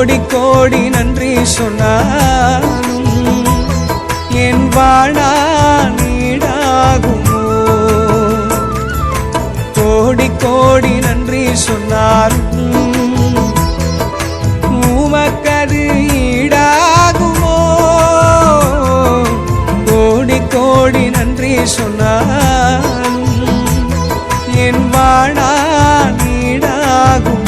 கோடி கோடி நன்றி சொன்னாலும் என் வாழா நீடாகுமோ? கோடி கோடி நன்றி சொன்னாலும் உமக்கது ஈடாகுமோ? கோடி கோடி நன்றி சொன்னாலும் என் வாழா நீடாகுமோ?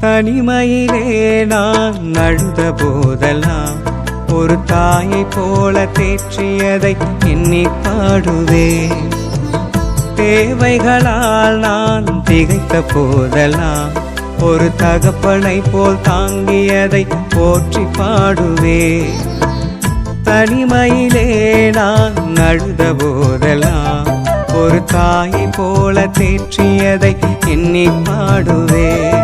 தனிமையிலே நான் அழுத போதெல்லாம் ஒரு தாயை போல தேற்றியதை எண்ணி பாடுவேன். தேவைகளால் நான் திகைத்த போதெல்லாம் ஒரு தகப்பனை போல் தாங்கியதை போற்றி பாடுவேன். தனிமையிலே நான் அழுத போதெல்லாம் ஒரு தாயை போல தேற்றியதை எண்ணி பாடுவேன்.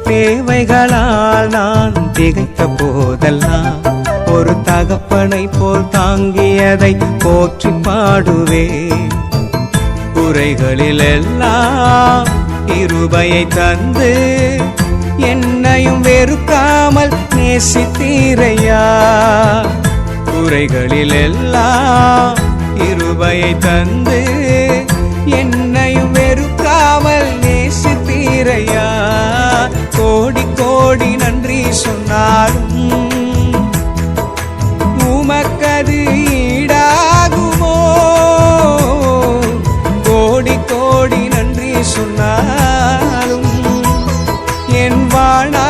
தேவைகளால் நான் திகைத்த போதெல்லாம் ஒரு தகப்பனை போல் தாங்கியதை போற்றி பாடுவேன். குறைகளில் எல்லாம் கிருபையை தந்து என்னையும் வெறுக்காமல் நேசித்தீரையா. குறைகளில் எல்லாம் கிருபையை தந்து என்னையும் வெறுக்காமல் நேசித்தீரையா. கோடி கோடி நன்றி சொன்னாலும் உமக்கது ஈடாகுமோ? கோடி கோடி நன்றி சொன்னாலும் என் வாழா